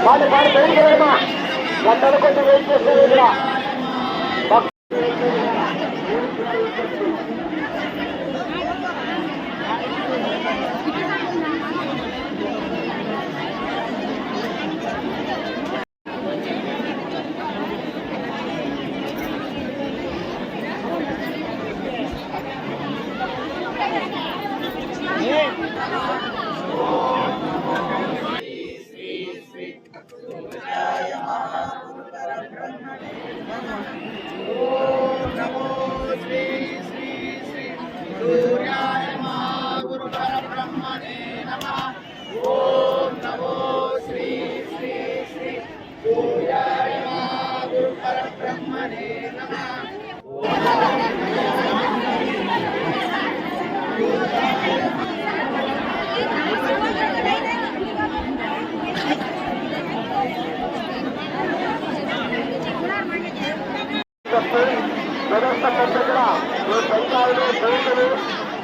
వాళ్ళు బయటికి వెళ్ళమా గంటలు కొంచెం వెయిట్ చేస్తారు ఇక్కడ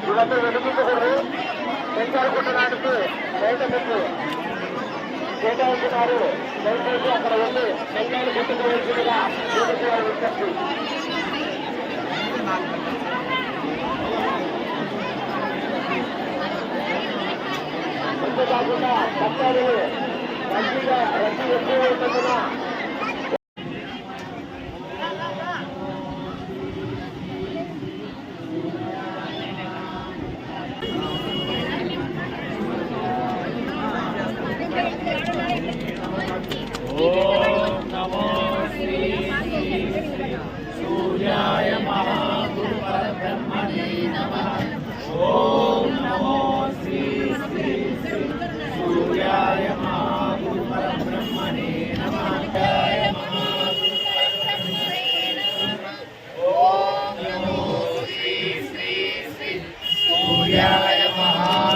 ఇవన్నీ వెనుకుంటున్నారు పెంచాలనుకుంటున్నానికి రైతులకు కేటాయించినారు. దయచేసి అక్కడ వెళ్ళి పెంచాలు గుర్తుకోవాల్సిందిగా విజ్ఞప్తి. అంతేకాకుండా భక్తాదులు రద్దీగా రద్దీ ఎక్కువ ఉన్నందున ब्रह्मणे नमः। ओम नमो श्री श्री श्री सूर्याय नमः।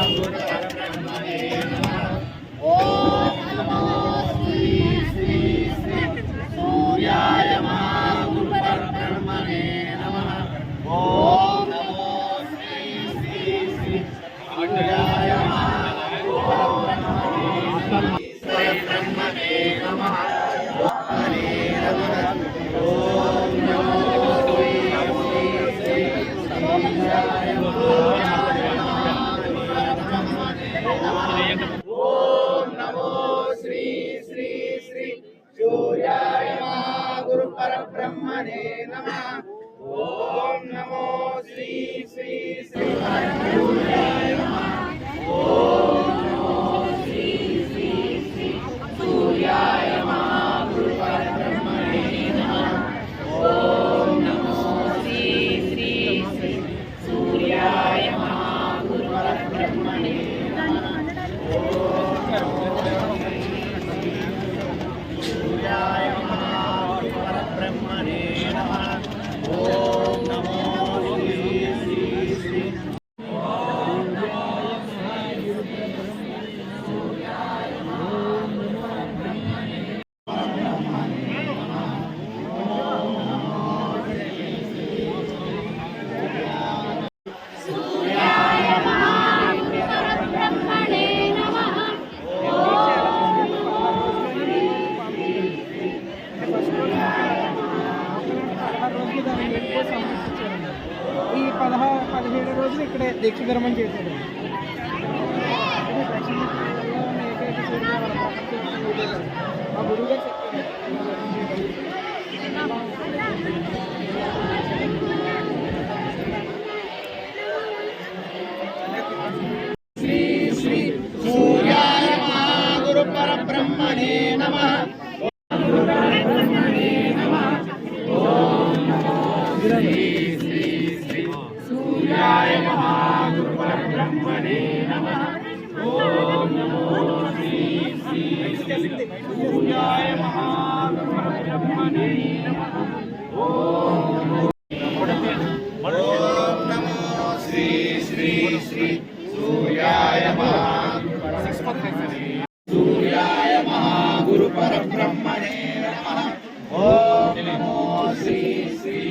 ओम नमो श्री श्री श्री सूर्याय नमः। गुरु ब्रह्मणे नमः। ओम नमो श्री श्री श्री सूर्याय नमः। गुरु ब्रह्मणे नमः। ओम नमो सूर्याय ब्रह्मणे नमः। ओम नमो श्री श्री श्री ओम नमो सूर्याय नमः। ब्रह्मणे ओम नमो श्री श्री सूर्याय नमः। ब्रह्मणे नमः। ఈ 17 రోజులు ఇక్కడే దీక్ష ధర్మం చేశారు. మా గురువు గారు శ్రీ శ్రీ సూర్యాయ నమః। గురు పరబ్రహ్మణే నమః। सूर्याय नमः। गुरु ब्रह्मणे नमः। ओम नमो श्री श्री सूर्याय नमः। गुरु ब्रह्मणे नमः। ओम नमो श्री श्री श्री सूर्याय नमः। सूर्याय नमः। गुरु ब्रह्मणे नमः। ओम नमो श्री श्री